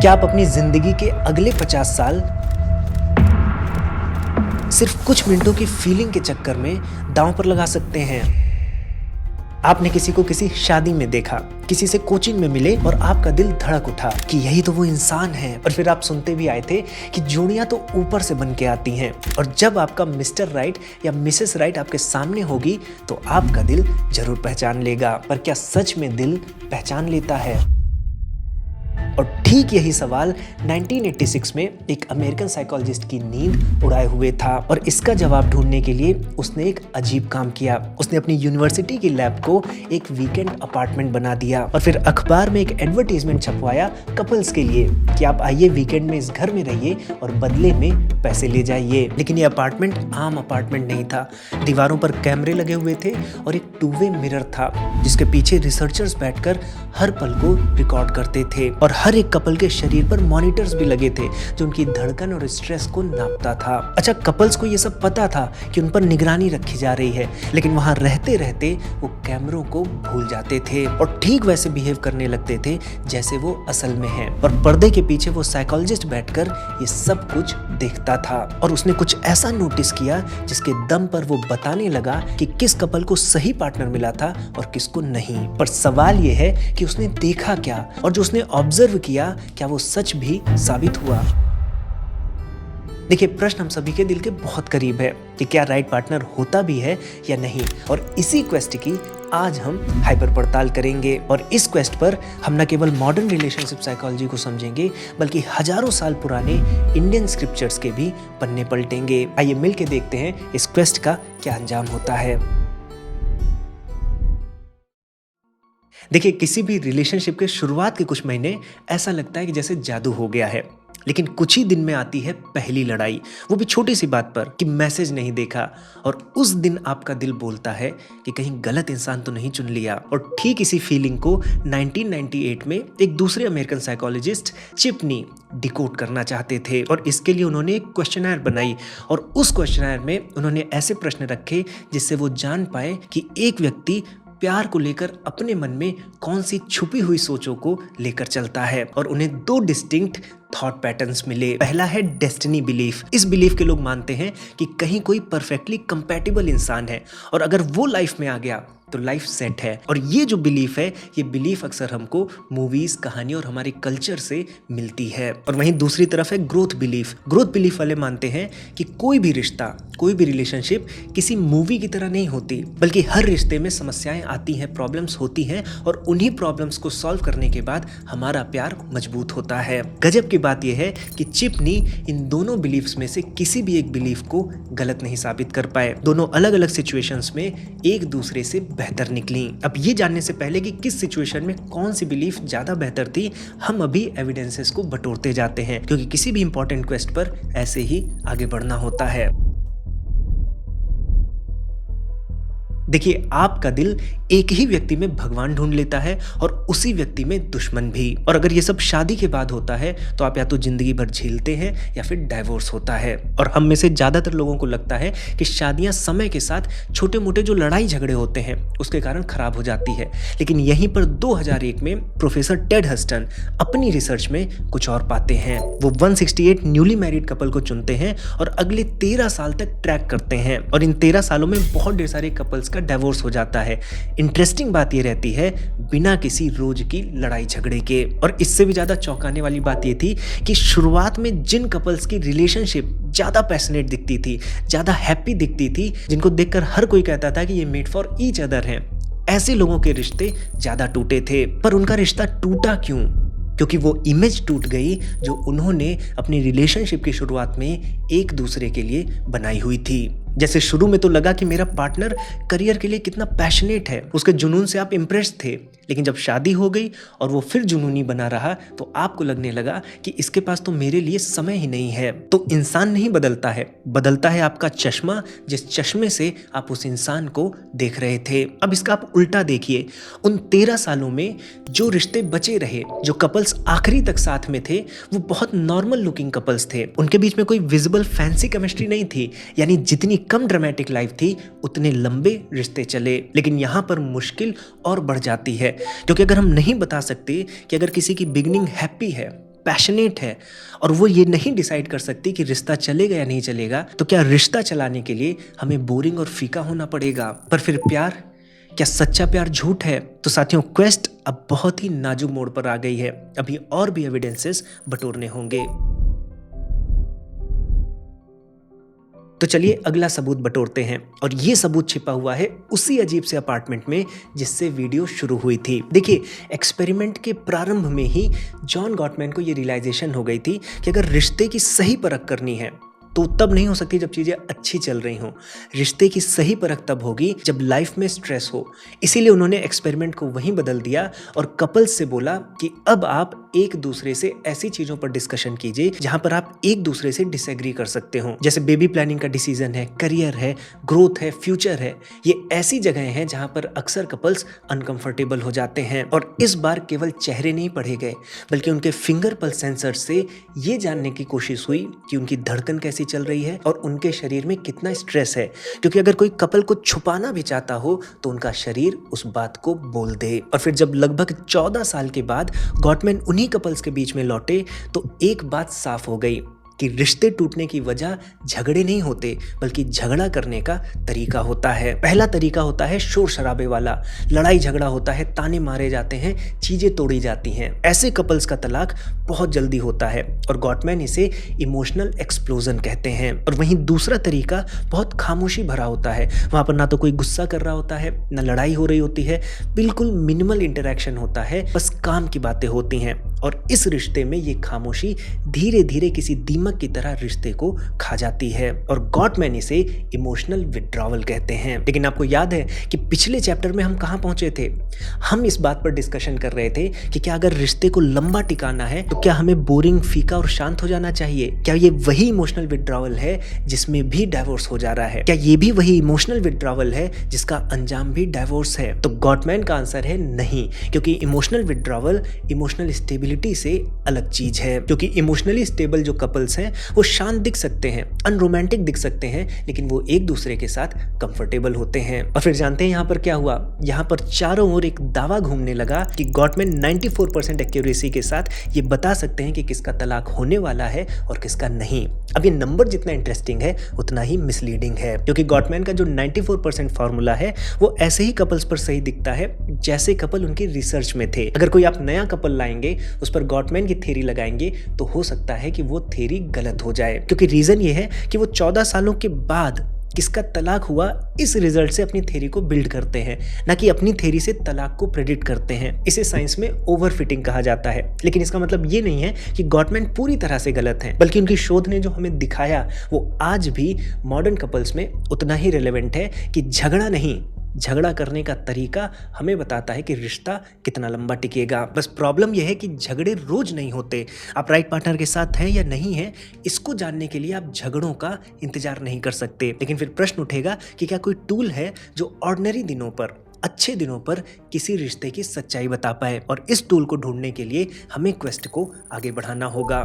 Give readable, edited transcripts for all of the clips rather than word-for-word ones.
क्या आप अपनी जिंदगी के अगले 50 साल सिर्फ कुछ मिनटों की फीलिंग के चक्कर में दांव पर लगा सकते हैं? आपने किसी को किसी शादी में देखा, किसी से कोचिंग में मिले और आपका दिल धड़क उठा कि यही तो वो इंसान है। और फिर आप सुनते भी आए थे कि जोड़ियां तो ऊपर से बन के आती हैं। और जब आपका मिस्टर राइट या मिसेस राइट आपके सामने होगी तो आपका दिल जरूर पहचान लेगा। पर क्या सच में दिल पहचान लेता है? और ठीक यही सवाल 1986 में एक अमेरिकन साइकोलॉजिस्ट की नींद उड़ाए हुए था। और इसका जवाब ढूंढने के लिए उसने एक अजीब काम किया। उसने अपनी यूनिवर्सिटी की लैब को एक वीकेंड अपार्टमेंट बना दिया और फिर अखबार में एक एडवर्टीजमेंट छपवाया कपल्स के लिए कि आप आइए वीकेंड में इस घर में रहिए और बदले में पैसे ले जाइए। लेकिन ये अपार्टमेंट आम अपार्टमेंट नहीं था। दीवारों पर कैमरे लगे हुए थे और एक टू वे मिरर था जिसके पीछे रिसर्चर्स बैठकर हर पल को रिकॉर्ड करते थे। और हर एक कपल के शरीर पर मॉनिटर्स भी लगे थे जो उनकी धड़कन और स्ट्रेस को नापता था। अच्छा, कपल्स को ये सब पता था कि उन पर निगरानी रखी जा रही है, लेकिन वहां रहते रहते वो कैमरों को भूल जाते थे और ठीक वैसे बिहेव करने लगते थे जैसे वो असल में है। और पर्दे के पीछे वो साइकोलॉजिस्ट बैठकर ये सब कुछ देखता था और उसने कुछ ऐसा नोटिस किया जिसके दम पर वो बताने लगा कि किस कपल को सही पार्टनर मिला था और किसको नहीं। पर सवाल ये है कि उसने देखा क्या और जो उसने ऑब्जर्व किया क्या वो सच भी साबित हुआ? देखिए, प्रश्न हम सभी के दिल के बहुत करीब है कि क्या राइट पार्टनर होता भी है या नहीं। और इसी क्वेस्ट की आज हम हाइपर पड़ताल करेंगे। और इस क्वेस्ट पर हम न केवल मॉडर्न रिलेशनशिप साइकोलॉजी को समझेंगे बल्कि हजारों साल पुराने इंडियन स्क्रिप्चर्स के भी पन्ने पलटेंगे। आइए मिलके देखते हैं इस क्वेस्ट का क्या अंजाम होता है। देखिए, किसी भी रिलेशनशिप के शुरुआत के कुछ महीने ऐसा लगता है कि जैसे जादू हो गया है, लेकिन कुछ ही दिन में आती है पहली लड़ाई, वो भी छोटी सी बात पर कि मैसेज नहीं देखा। और उस दिन आपका दिल बोलता है कि कहीं गलत इंसान तो नहीं चुन लिया। और ठीक इसी फीलिंग को 1998 में एक दूसरे अमेरिकन साइकोलॉजिस्ट चिपनी डिकोड करना चाहते थे। और इसके लिए उन्होंने एक क्वेश्चनर बनाई और उस क्वेश्चनर में उन्होंने ऐसे प्रश्न रखे जिससे वो जान पाए कि एक व्यक्ति प्यार को लेकर अपने मन में कौन सी छुपी हुई सोचों को लेकर चलता है। और उन्हें दो डिस्टिंक्ट थॉट पैटर्न्स मिले। पहला है डेस्टिनी बिलीफ। इस बिलीफ के लोग मानते हैं कि कहीं कोई परफेक्टली कंपैटिबल इंसान है और अगर वो लाइफ में आ गया तो लाइफ सेट है। और ये जो बिलीफ है, ये बिलीफ अक्सर हमको मूवीज, कहानी और हमारे कल्चर से मिलती है। और वहीं दूसरी तरफ है ग्रोथ बिलीफ। ग्रोथ बिलीफ वाले मानते हैं कि कोई भी रिश्ता, कोई भी रिलेशनशिप किसी मूवी की तरह नहीं होती, बल्कि हर रिश्ते में समस्याएं आती हैं, प्रॉब्लम्स होती हैं और उन्हीं प्रॉब्लम्स को सॉल्व करने के बाद हमारा प्यार मजबूत होता है। गजब की बात यह है कि चिपनी इन दोनों बिलीफ्स में से किसी भी एक बिलीफ को गलत नहीं साबित कर पाए। दोनों अलग अलग सिचुएशंस में एक दूसरे से बेहतर निकली। अब ये जानने से पहले कि किस सिचुएशन में कौन सी बिलीफ ज्यादा बेहतर थी, हम अभी एविडेंसेस को बटोरते जाते हैं, क्योंकि किसी भी इंपॉर्टेंट क्वेस्ट पर ऐसे ही आगे बढ़ना होता है। देखिए, आपका दिल एक ही व्यक्ति में भगवान ढूंढ लेता है और उसी व्यक्ति में दुश्मन भी। और अगर ये सब शादी के बाद होता है तो आप या तो जिंदगी भर झेलते हैं या फिर डाइवोर्स होता है। और हम में से ज्यादातर लोगों को लगता है कि शादियां समय के साथ छोटे मोटे जो लड़ाई झगड़े होते हैं उसके कारण खराब हो जाती है। लेकिन यहीं पर 2001 में प्रोफेसर टेड हस्टन अपनी रिसर्च में कुछ और पाते हैं। वो 168 न्यूली मैरिड कपल को चुनते हैं और अगले 13 साल तक ट्रैक करते हैं। और इन 13 सालों में बहुत ढेर सारे कपल्स का डिवोर्स हो जाता है। इंटरेस्टिंग बात ये रहती है, बिना किसी रोज की लड़ाई झगड़े के। और इससे भी ज्यादा चौंकाने वाली बात ये थी कि शुरुआत में जिन कपल्स की रिलेशनशिप ज्यादा पैशनेट दिखती थी, ज्यादा हैप्पी दिखती थी, जिनको देखकर हर कोई कहता था कि ये मेड फॉर ईच अदर हैं, ऐसे लोगों के रिश्ते ज्यादा टूटे थे। पर उनका रिश्ता टूटा क्यों? क्योंकि वो इमेज टूट गई जो उन्होंने अपनी रिलेशनशिप की शुरुआत में एक दूसरे के लिए बनाई हुई थी। जैसे शुरू में तो लगा कि मेरा पार्टनर करियर के लिए कितना पैशनेट है, उसके जुनून से आप इम्प्रेस थे। लेकिन जब शादी हो गई और वो फिर जुनूनी बना रहा तो आपको लगने लगा कि इसके पास तो मेरे लिए समय ही नहीं है। तो इंसान नहीं बदलता है, बदलता है आपका चश्मा, जिस चश्मे से आप उस इंसान को देख रहे थे। अब इसका आप उल्टा देखिए, उन 13 सालों में जो रिश्ते बचे रहे, जो कपल्स आखिरी तक साथ में थे, वो बहुत नॉर्मल लुकिंग कपल्स थे। उनके बीच में कोई विजिबल फैंसी केमिस्ट्री नहीं थी, यानी जितनी कम ड्रामेटिक लाइफ थी उतने लंबे रिश्ते चले। लेकिन यहाँ पर मुश्किल और बढ़ जाती है, क्योंकि अगर हम नहीं बता सकते कि अगर किसी की बिगिनिंग हैप्पी है पैशनेट है और वो ये नहीं डिसाइड कर सकती कि रिश्ता चलेगा या नहीं चलेगा, तो क्या रिश्ता चलाने के लिए हमें बोरिंग और फीका होना पड़ेगा? पर फिर प्यार, क्या सच्चा प्यार झूठ है? तो साथियों, क्वेस्ट अब बहुत ही नाजुक मोड़ पर आ गई है। अभी और भी एविडेंसेस बटोरने होंगे। तो चलिए अगला सबूत बटोरते हैं, और ये सबूत छिपा हुआ है उसी अजीब से अपार्टमेंट में जिससे वीडियो शुरू हुई थी। देखिए, एक्सपेरिमेंट के प्रारंभ में ही जॉन गॉटमैन को ये रियलाइजेशन हो गई थी कि अगर रिश्ते की सही परख करनी है तो तब नहीं हो सकती जब चीज़ें अच्छी चल रही हों। रिश्ते की सही परख तब होगी जब लाइफ में स्ट्रेस हो। इसीलिए उन्होंने एक्सपेरिमेंट को वहीं बदल दिया और कपल्स से बोला कि अब आप एक दूसरे से ऐसी चीज़ों पर डिस्कशन कीजिए जहां पर आप एक दूसरे से डिसएग्री कर सकते हो। जैसे बेबी प्लानिंग का डिसीजन है, करियर है, ग्रोथ है, फ्यूचर है। ये ऐसी जगह हैं जहां पर अक्सर कपल्स अनकंफर्टेबल हो जाते हैं। और इस बार केवल चेहरे नहीं पढ़े गए, बल्कि उनके फिंगर पल्स सेंसर से ये जानने की कोशिश हुई कि उनकी धड़कन कैसी चल रही है और उनके शरीर में कितना स्ट्रेस है। क्योंकि अगर कोई कपल को छुपाना भी चाहता हो तो उनका शरीर उस बात को बोल दे। और फिर जब लगभग 14 साल के बाद गॉटमैन उन्हीं कपल्स के बीच में लौटे तो एक बात साफ हो गई कि रिश्ते टूटने की वजह झगड़े नहीं होते, बल्कि झगड़ा करने का तरीका होता है। पहला तरीका होता है शोर शराबे वाला, लड़ाई झगड़ा होता है, ताने मारे जाते हैं, चीजें तोड़ी जाती हैं। ऐसे कपल्स का तलाक बहुत जल्दी होता है और गॉटमैन इसे इमोशनल एक्सप्लोजन कहते हैं। और वहीं दूसरा तरीका बहुत खामोशी भरा होता है। वहां पर ना तो कोई गुस्सा कर रहा होता है, ना लड़ाई हो रही होती है, बिल्कुल मिनिमल इंटरेक्शन होता है, बस काम की बातें होती हैं। और इस रिश्ते में ये खामोशी धीरे धीरे किसी दीमक की तरह रिश्ते को खा जाती है और गॉटमैन इसे इमोशनल विड्रॉवल कहते हैं। लेकिन आपको याद है कि पिछले चैप्टर में हम कहां पहुंचे थे? हम इस बात पर डिस्कशन कर रहे थे कि क्या अगर रिश्ते को लंबा टिकाना है तो क्या हमें बोरिंग, फीका और शांत हो जाना चाहिए? क्या ये वही इमोशनल विड्रॉवल है जिसमें भी डाइवोर्स हो जा रहा है? क्या ये भी वही इमोशनल विड्रॉवल है जिसका अंजाम भी डाइवोर्स है? तो गॉटमैन का आंसर है नहीं, क्योंकि इमोशनल विड्रॉवल इमोशनल स्टेबिलिटी से अलग चीज है। क्योंकि इमोशनली स्टेबल जो कपल्स हैं वो शांत दिख सकते हैं, अनरोमांटिक दिख सकते हैं, लेकिन वो एक दूसरे के साथ कंफर्टेबल होते हैं। और फिर जानते हैं यहाँ पर क्या हुआ? यहाँ पर चारों ओर एक दावा घूमने लगा कि गॉटमैन 94% एक्यूरेसी के साथ ये बता सकते हैं कि किसका तलाक होने वाला है और किसका नहीं। अब ये नंबर जितना इंटरेस्टिंग है उतना ही मिसलीडिंग है, क्योंकि गॉटमैन का जो 94% फॉर्मूला है वो ऐसे ही कपल्स पर सही दिखता है जैसे कपल उनकी रिसर्च में थे। अगर कोई आप नया कपल लाएंगे, उस पर गॉटमैन की थ्योरी लगाएंगे, तो हो सकता है कि वो थ्योरी गलत हो जाए। क्योंकि रीजन ये है कि वो 14 सालों के बाद किसका तलाक हुआ इस रिजल्ट से अपनी थ्योरी को बिल्ड करते हैं, ना कि अपनी थ्योरी से तलाक को प्रेडिक्ट करते हैं। इसे साइंस में ओवरफिटिंग कहा जाता है। लेकिन इसका मतलब ये नहीं है कि गॉटमैन पूरी तरह से गलत हैं, बल्कि उनकी शोध ने जो हमें दिखाया वो आज भी मॉडर्न कपल्स में उतना ही रिलेवेंट है कि झगड़ा नहीं, झगड़ा करने का तरीका हमें बताता है कि रिश्ता कितना लंबा टिकेगा। बस प्रॉब्लम यह है कि झगड़े रोज नहीं होते। आप राइट पार्टनर के साथ हैं या नहीं हैं, इसको जानने के लिए आप झगड़ों का इंतजार नहीं कर सकते। लेकिन फिर प्रश्न उठेगा कि क्या कोई टूल है जो ऑर्डिनरी दिनों पर, अच्छे दिनों पर किसी रिश्ते की सच्चाई बता पाए? और इस टूल को ढूंढने के लिए हमें क्वेस्ट को आगे बढ़ाना होगा।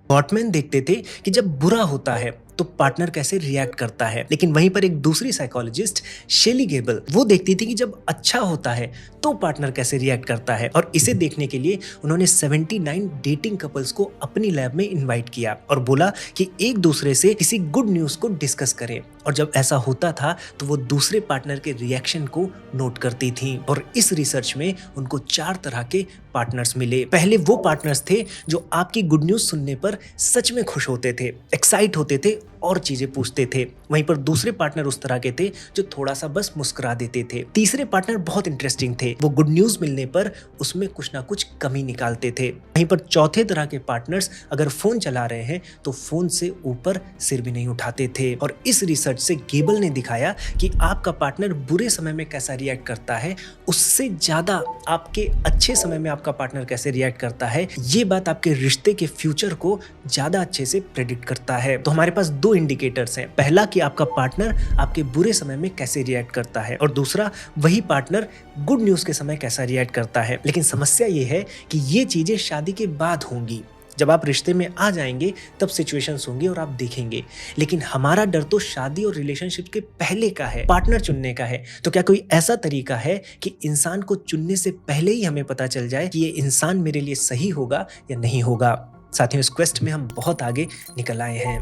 गॉटमैन देखते थे कि जब बुरा होता है तो पार्टनर कैसे रिएक्ट करता है, लेकिन वहीं पर एक दूसरी साइकोलॉजिस्ट शेली गेबल वो देखती थी कि जब अच्छा होता है तो पार्टनर कैसे रिएक्ट करता है। और इसे देखने के लिए उन्होंने 79 डेटिंग कपल्स को अपनी लैब में इनवाइट किया और बोला कि एक दूसरे से किसी गुड न्यूज को डिस्कस करें। और जब ऐसा होता था तो वो दूसरे पार्टनर के रिएक्शन को नोट करती थी। और इस रिसर्च में उनको 4 तरह के पार्टनर्स मिले। पहले वो पार्टनर्स थे जो आपकी गुड न्यूज सुनने पर सच में खुश होते थे, एक्साइट होते थे और चीजें पूछते थे। वहीं पर दूसरे पार्टनर उस तरह के थे जो थोड़ा सा बस मुस्कुरा देते थे। तीसरे पार्टनर बहुत इंटरेस्टिंग थे, वो गुड न्यूज मिलने पर उसमें कुछ ना कुछ कमी निकालते थे। वहीं पर चौथे तरह के पार्टनर्स अगर फोन चला रहे हैं तो फोन से ऊपर सिर भी नहीं उठाते थे। और इस रिसर्च से गेबल ने दिखाया कि आपका पार्टनर बुरे समय में कैसा रिएक्ट करता है, उससे ज्यादा आपके अच्छे समय में आपका पार्टनर कैसे रिएक्ट करता है, ये बात आपके रिश्ते के फ्यूचर को ज्यादा अच्छे से प्रेडिक्ट करता है। तो हमारे पास 2 इंडिकेटर्स हैं। पहला कि आपका पार्टनर आपके बुरे समय में कैसे रिएक्ट करता है, और दूसरा वही पार्टनर गुड न्यूज के समय कैसा रिएक्ट करता है। लेकिन समस्या ये है कि ये चीजें शादी के बाद होंगी। जब आप रिश्ते में आ जाएंगे तब सिचुएशंस होंगी और आप देखेंगे। लेकिन हमारा डर तो शादी और रिलेशनशिप के पहले का है, पार्टनर चुनने का है। तो क्या कोई ऐसा तरीका है कि इंसान को चुनने से पहले ही हमें पता चल जाए कि ये इंसान मेरे लिए सही होगा या नहीं होगा? साथियों, इस क्वेस्ट में हम बहुत आगे निकल आए हैं।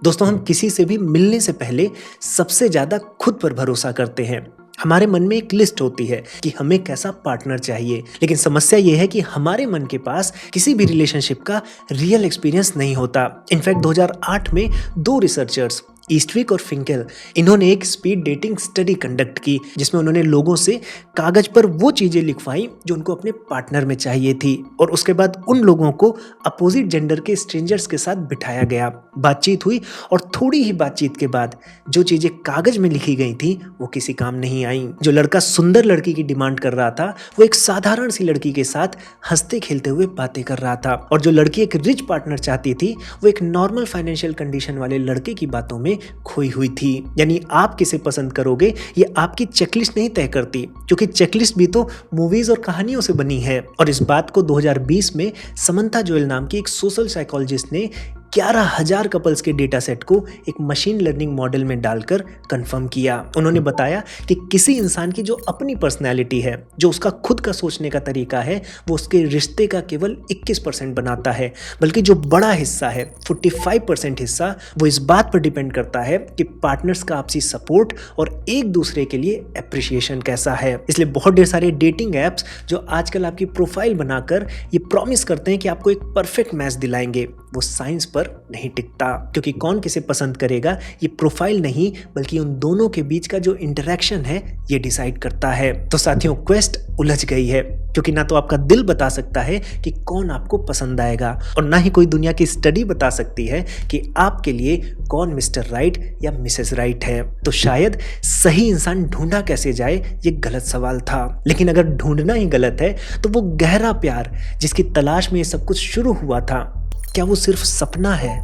दोस्तों, हम किसी से भी मिलने से पहले सबसे ज्यादा खुद पर भरोसा करते हैं। हमारे मन में एक लिस्ट होती है कि हमें कैसा पार्टनर चाहिए, लेकिन समस्या यह है कि हमारे मन के पास किसी भी रिलेशनशिप का रियल एक्सपीरियंस नहीं होता। इनफैक्ट 2008 में 2 रिसर्चर्स ईस्टविक और फिंकेल, इन्होंने एक स्पीड डेटिंग स्टडी कंडक्ट की जिसमें उन्होंने लोगों से कागज पर वो चीजें लिखवाई जो उनको अपने पार्टनर में चाहिए थी, और उसके बाद उन लोगों को अपोजिट जेंडर के स्ट्रेंजर्स के साथ बिठाया गया। बातचीत हुई और थोड़ी ही बातचीत के बाद जो चीजें कागज में लिखी गई थी वो किसी काम नहीं आई। जो लड़का सुंदर लड़की की डिमांड कर रहा था वो एक साधारण सी लड़की के साथ हंसते खेलते हुए बातें कर रहा था, और जो लड़की एक रिच पार्टनर चाहती थी वो एक नॉर्मल फाइनेंशियल कंडीशन वाले लड़के की बातों में खोई हुई थी। यानी आप किसे पसंद करोगे ये आपकी चेकलिस्ट नहीं तय करती, क्योंकि चेकलिस्ट भी तो मूवीज और कहानियों से बनी है। और इस बात को 2020 में समंथा जोएल नाम की एक सोशल साइकोलॉजिस्ट ने 11,000 कपल्स के डेटा सेट को एक मशीन लर्निंग मॉडल में डालकर कंफर्म किया। उन्होंने बताया कि किसी इंसान की जो अपनी पर्सनैलिटी है, जो उसका खुद का सोचने का तरीका है, वो उसके रिश्ते का केवल 21% बनाता है, बल्कि जो बड़ा हिस्सा है 45% हिस्सा वो इस बात पर डिपेंड करता है कि पार्टनर्स का आपसी सपोर्ट और एक दूसरे के लिए एप्रिसिएशन कैसा है। इसलिए बहुत ढेर सारे डेटिंग एप्स जो आजकल आपकी प्रोफाइल बनाकर ये प्रॉमिस करते हैं कि आपको एक परफेक्ट मैच दिलाएंगे, वो साइंस पर नहीं टिकता, क्योंकि कौन किसे पसंद करेगा ये प्रोफाइल नहीं बल्कि उन दोनों के बीच का जो इंटरेक्शन है ये डिसाइड करता है। तो साथियों, क्वेस्ट उलझ गई है, क्योंकि ना तो आपका दिल बता सकता है कि कौन आपको पसंद आएगा, और ना ही कोई दुनिया की स्टडी बता सकती है कि आपके लिए कौन मिस्टर राइट या मिसेस राइट है। तो शायद सही इंसान ढूंढा कैसे जाए ये गलत सवाल था। लेकिन अगर ढूंढना ही गलत है तो वो गहरा प्यार जिसकी तलाश में ये सब कुछ शुरू हुआ था, क्या वो सिर्फ सपना है?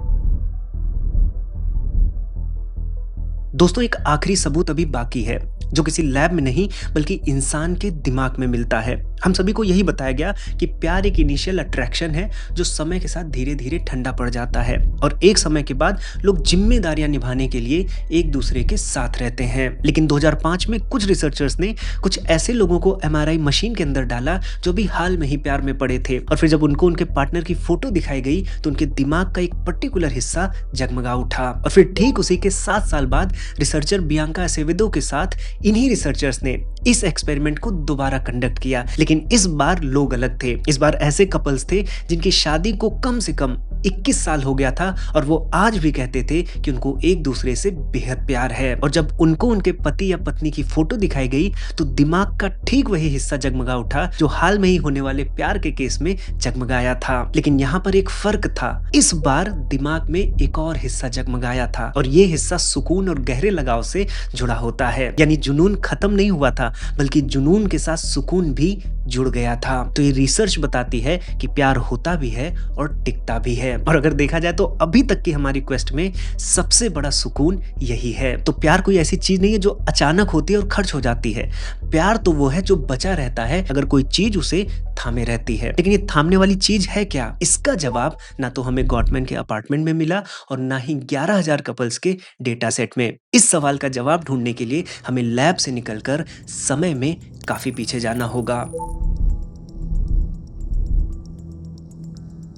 दोस्तों, एक आखिरी सबूत अभी बाकी है जो किसी लैब में नहीं बल्कि इंसान के दिमाग में मिलता है। हम सभी को यही बताया गया कि प्यार एक इनिशियल अट्रैक्शन है जो समय के साथ धीरे धीरे ठंडा पड़ जाता है, और एक समय के बाद लोग जिम्मेदारियां निभाने के लिए एक दूसरे के साथ रहते हैं। लेकिन 2005 में कुछ रिसर्चर्स ने कुछ ऐसे लोगों को MRI मशीन के अंदर डाला जो भी हाल में ही प्यार में पड़े थे, और फिर जब उनको उनके पार्टनर की फोटो दिखाई गई तो उनके दिमाग का एक पर्टिकुलर हिस्सा जगमगा उठा। और फिर ठीक उसी के 7 साल बाद रिसर्चर बियांका एसेवेदो के साथ इन्हीं रिसर्चर्स ने इस एक्सपेरिमेंट को दोबारा कंडक्ट किया, लेकिन इस बार लोग अलग थे। इस बार ऐसे कपल्स थे जिनकी शादी को कम से कम 21 साल हो गया था, और वो आज भी कहते थे कि उनको एक दूसरे से बेहद प्यार है। और जब उनको उनके पति या पत्नी की फोटो दिखाई गई तो दिमाग का ठीक वही हिस्सा जगमगा उठा जो हाल में ही होने वाले प्यार के केस में जगमगाया था। लेकिन यहाँ पर एक फर्क था, इस बार दिमाग में एक और हिस्सा जगमगाया था, और ये हिस्सा सुकून और गहरे लगाव से जुड़ा होता है। यानी जुनून खत्म नहीं हुआ था, बल्कि जुनून के साथ सुकून भी जुड़ गया था। तो ये रिसर्च बताती है कि प्यार होता भी है और टिकता भी है। और अगर देखा जाए तो अभी तक की हमारी क्वेस्ट में सबसे बड़ा सुकून यही है। तो प्यार कोई ऐसी चीज नहीं है जो अचानक होती है और खर्च हो जाती है। प्यार तो वो है जो बचा रहता है अगर कोई चीज उसे थामे रहती है। लेकिन ये थामने वाली चीज है क्या? इसका जवाब ना तो हमें गॉटमैन के अपार्टमेंट में मिला और ना ही 11,000 कपल्स के डेटा सेट में। इस सवाल का जवाब ढूंढने के लिए हमें लैब से निकलकर समय में काफी पीछे जाना होगा।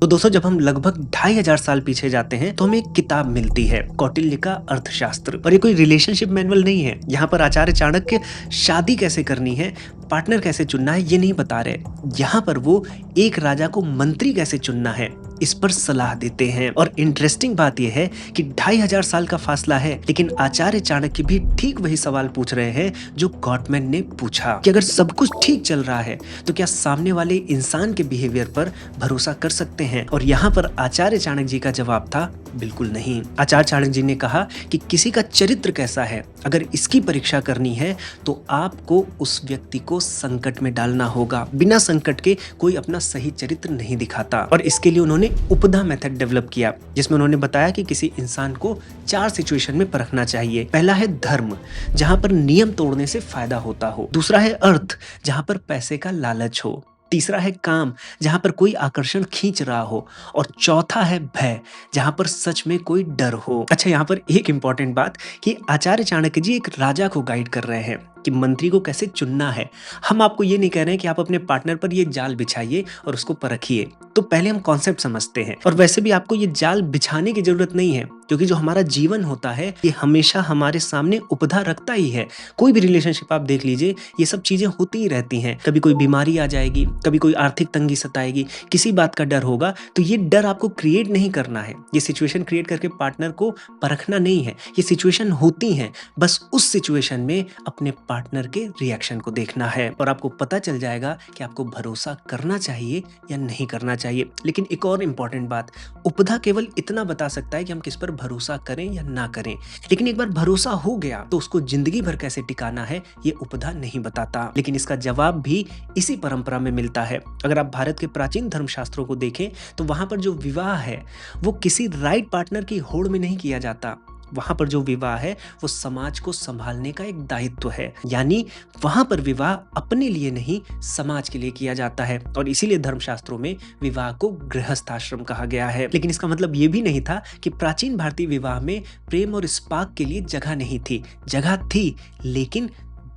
तो दोस्तों, जब हम लगभग 2,500 साल पीछे जाते हैं तो हमें एक किताब मिलती है, कौटिल्य का अर्थशास्त्र। और ये कोई रिलेशनशिप मैनुअल नहीं है। यहाँ पर आचार्य चाणक्य शादी कैसे करनी है, पार्टनर कैसे चुनना है ये नहीं बता रहे। यहाँ पर वो एक राजा को मंत्री कैसे चुनना है इस पर सलाह देते हैं। और इंटरेस्टिंग बात यह है कि 2,500 साल का फासला है, लेकिन आचार्य चाणक्य भी ठीक वही सवाल पूछ रहे हैं जो गॉटमैन ने पूछा कि अगर सब कुछ ठीक चल रहा है तो क्या सामने वाले इंसान के बिहेवियर पर भरोसा कर सकते हैं? और यहाँ पर आचार्य चाणक्य जी का जवाब था बिल्कुल नहीं। आचार्य चाणक्य जी ने कहा कि किसी का चरित्र कैसा है, अगर इसकी परीक्षा करनी है तो आपको उस व्यक्ति को संकट में डालना होगा। बिना संकट के कोई अपना सही चरित्र नहीं दिखाता। और इसके लिए उन्होंने उपधा मेथड डेवलप किया, जिसमें उन्होंने बताया कि किसी इंसान को 4 सिचुएशन में परखना चाहिए। पहला है धर्म, जहां पर नियम तोड़ने से फायदा होता हो। दूसरा है अर्थ, जहां पर पैसे का लालच हो। तीसरा है काम, जहां पर कोई आकर्षण खींच रहा हो। और चौथा है भय, जहां पर सच में कोई डर हो। अच्छा, यहाँ पर एक इंपॉर्टेंट बात कि आचार्य चाणक्य जी एक राजा को गाइड कर रहे हैं कि मंत्री को कैसे चुनना है। हम आपको ये नहीं कह रहे हैं कि आप अपने पार्टनर पर ये जाल बिछाइए और उसको परखिए। तो पहले हम कॉन्सेप्ट समझते हैं। और वैसे भी आपको ये जाल बिछाने की जरूरत नहीं है, क्योंकि जो हमारा जीवन होता है ये हमेशा हमारे सामने उपधा रखता ही है। कोई भी रिलेशनशिप आप देख लीजिए, ये सब चीजें होती ही रहती हैं। कभी कोई बीमारी आ जाएगी, कभी कोई आर्थिक तंगी सताएगी, किसी बात का डर होगा। तो ये डर आपको क्रिएट नहीं करना है, ये सिचुएशन क्रिएट करके पार्टनर को परखना नहीं है। ये सिचुएशन होती है, बस उस सिचुएशन में अपने पार्टनर के रिएक्शन को देखना है और आपको पता चल जाएगा कि आपको भरोसा करना चाहिए या नहीं करना चाहिए। लेकिन एक और इंपॉर्टेंट बात, उपधा केवल इतना बता सकता है कि हम किस पर भरोसा करें या ना करें। लेकिन एक बार भरोसा हो गया तो उसको जिंदगी भर कैसे टिकाना है ये उपधा नहीं बताता। लेकिन इसका जवाब भी इसी परंपरा में मिलता है। अगर आप भारत के प्राचीन धर्मशास्त्रों को देखें तो वहां पर जो विवाह है वो किसी राइट पार्टनर की होड़ में नहीं किया जाता। वहां पर जो विवाह है वो समाज को संभालने का एक दायित्व है। यानी वहां पर विवाह अपने लिए नहीं, समाज के लिए किया जाता है। और इसीलिए धर्मशास्त्रों में विवाह को गृहस्थाश्रम कहा गया है। लेकिन इसका मतलब ये भी नहीं था कि प्राचीन भारतीय विवाह में प्रेम और स्पार्क के लिए जगह नहीं थी। जगह थी, लेकिन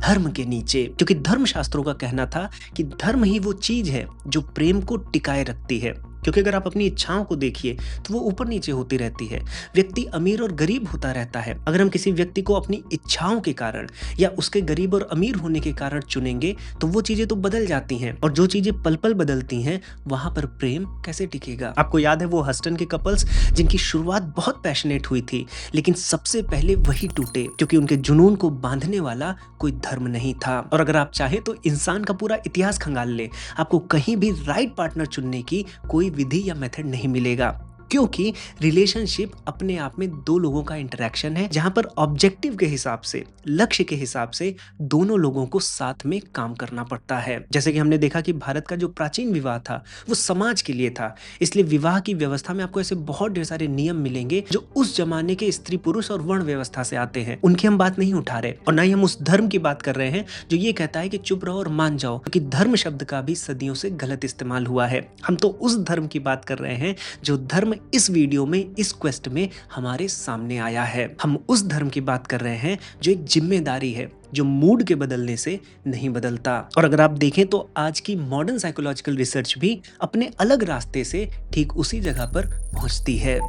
धर्म के नीचे। क्योंकि धर्मशास्त्रों का कहना था कि धर्म ही वो चीज है जो प्रेम को टिकाए रखती है। क्योंकि अगर आप अपनी इच्छाओं को देखिए तो वो ऊपर नीचे होती रहती है। व्यक्ति अमीर और गरीब होता रहता है। अगर हम किसी व्यक्ति को अपनी इच्छाओं के कारण या उसके गरीब और अमीर होने के कारण चुनेंगे तो वो चीजें तो बदल जाती हैं। और जो चीजें पल पल बदलती हैं वहां पर प्रेम कैसे टिकेगा। आपको याद है वो हस्टन के कपल्स जिनकी शुरुआत बहुत पैशनेट हुई थी, लेकिन सबसे पहले वही टूटे क्योंकि उनके जुनून को बांधने वाला कोई धर्म नहीं था। और अगर आप चाहे तो इंसान का पूरा इतिहास खंगाल ले, आपको कहीं भी राइट पार्टनर चुनने की कोई विधि या मेथड नहीं मिलेगा। क्योंकि रिलेशनशिप अपने आप में दो लोगों का इंटरेक्शन है, जहां पर ऑब्जेक्टिव के हिसाब से, लक्ष्य के हिसाब से दोनों लोगों को साथ में काम करना पड़ता है। जैसे कि हमने देखा कि भारत का जो प्राचीन विवाह था वो समाज के लिए था, इसलिए विवाह की व्यवस्था में आपको ऐसे बहुत ढेर सारे नियम मिलेंगे जो उस जमाने के स्त्री पुरुष और वर्ण व्यवस्था से आते हैं। उनकी हम बात नहीं उठा रहे और ना ही हम उस धर्म की बात कर रहे हैं जो ये कहता है कि चुप रहो और मान जाओ, क्योंकि धर्म शब्द का भी सदियों से गलत इस्तेमाल हुआ है। हम तो उस धर्म की बात कर रहे हैं जो धर्म इस वीडियो में, इस क्वेस्ट में हमारे सामने आया है। हम उस धर्म की बात कर रहे हैं जो एक जिम्मेदारी है, जो मूड के बदलने से नहीं बदलता। और अगर आप देखें तो आज की मॉडर्न साइकोलॉजिकल रिसर्च भी अपने अलग रास्ते से ठीक उसी जगह पर पहुंचती है।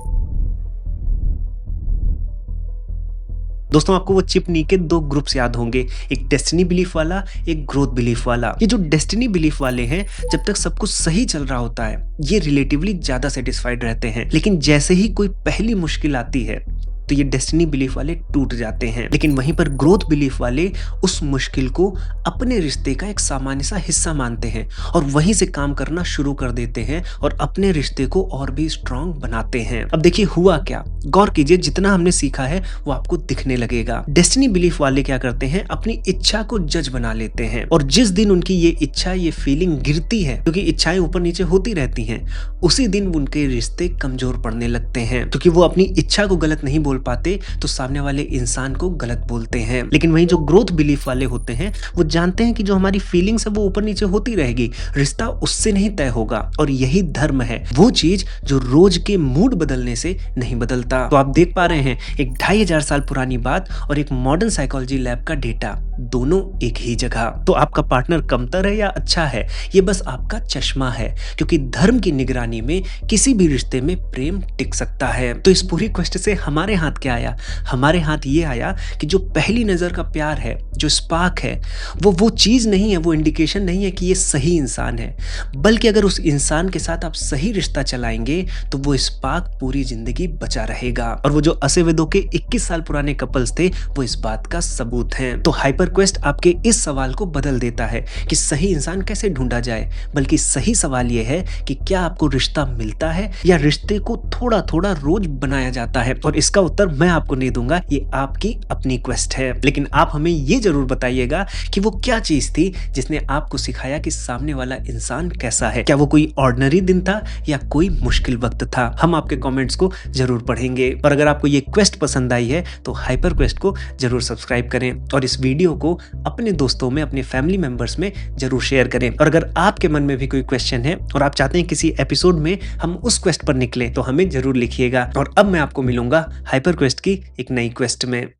दोस्तों, आपको वो चिपनी के दो ग्रुप्स याद होंगे, एक डेस्टिनी बिलीफ वाला, एक ग्रोथ बिलीफ वाला। ये जो डेस्टिनी बिलीफ वाले हैं, जब तक सब कुछ सही चल रहा होता है ये रिलेटिवली ज्यादा सेटिस्फाइड रहते हैं। लेकिन जैसे ही कोई पहली मुश्किल आती है तो ये डेस्टिनी बिलीफ वाले टूट जाते हैं। लेकिन वहीं पर ग्रोथ बिलीफ वाले उस मुश्किल को अपने रिश्ते का एक सामान्य सा हिस्सा मानते हैं और वहीं से काम करना शुरू कर देते हैं और अपने रिश्ते को और भी स्ट्रांग बनाते हैं। अब देखिए हुआ क्या, गौर कीजिए, जितना हमने सीखा है वो आपको दिखने लगेगा। डेस्टिनी बिलीफ वाले क्या करते हैं, अपनी इच्छा को जज बना लेते हैं और जिस दिन उनकी ये इच्छा, ये फीलिंग गिरती है, क्योंकि इच्छाएं ऊपर नीचे होती रहती हैं, उसी दिन उनके रिश्ते कमजोर पड़ने लगते हैं। क्योंकि वो अपनी इच्छा को गलत नहीं बोल पाते तो सामने वाले इंसान को गलत बोलते हैं। लेकिन वहीं जो ग्रोथ बिलीफ वाले होते हैं वो जानते हैं कि जो हमारी फीलिंग्स है वो ऊपर नीचे होती रहेगी, रिश्ता उससे नहीं तय होगा। और यही धर्म है, वो चीज जो रोज के मूड बदलने से नहीं बदलता। तो आप देख पा रहे हैं एक 2500 साल पुरानी बात और एक मॉडर्न साइकोलॉजी लैब का डेटा, दोनों एक ही जगह। तो आपका पार्टनर कमतर है या अच्छा है, ये बस आपका चश्मा है, क्योंकि धर्म की निगरानी में किसी भी रिश्ते में प्रेम टिक सकता है। तो इस पूरी क्वेश्चन से हमारे हाथ क्या आया, हमारे हाथ ये आया कि जो पहली नजर का प्यार है, जो स्पार्क है, वो चीज नहीं है, वो इंडिकेशन नहीं है कि ये सही इंसान है, बल्कि अगर उस इंसान के साथ आप सही रिश्ता चलाएंगे तो वो स्पार्क पूरी जिंदगी बचा रहेगा। और वो जो असेवेदो के 21 साल पुराने कपल्स थे वो इस बात का सबूत हैं। तो हाइपर क्वेस्ट आपके इस सवाल को बदल देता है कि सही इंसान कैसे ढूंढा जाए, बल्कि सही सवाल यह है कि क्या आपको रिश्ता मिलता है या रिश्ते को थोड़ा थोड़ा रोज बनाया जाता है। और इसका उत्तर मैं आपको नहीं दूंगा, ये आपकी अपनी क्वेस्ट है। लेकिन आप हमें ये जरूर बताइएगा कि वो क्या चीज थी जिसने आपको सिखाया कि सामने वाला इंसान कैसा है। क्या वो कोई ऑर्डिनरी दिन था या कोई मुश्किल वक्त था? हम आपके कमेंट्स को जरूर पढ़ेंगे। और अगर आपको ये क्वेस्ट पसंद आई है तो हाइपर क्वेस्ट को जरूर सब्सक्राइब करें और इस वीडियो को अपने दोस्तों में, अपने फैमिली मेंबर्स में जरूर शेयर करें। और अगर आपके मन में भी कोई क्वेश्चन है और आप चाहते हैं किसी एपिसोड में हम उस क्वेस्ट पर निकले तो हमें जरूर लिखिएगा। और अब मैं आपको मिलूंगा हाइपर क्वेस्ट की एक नई क्वेस्ट में।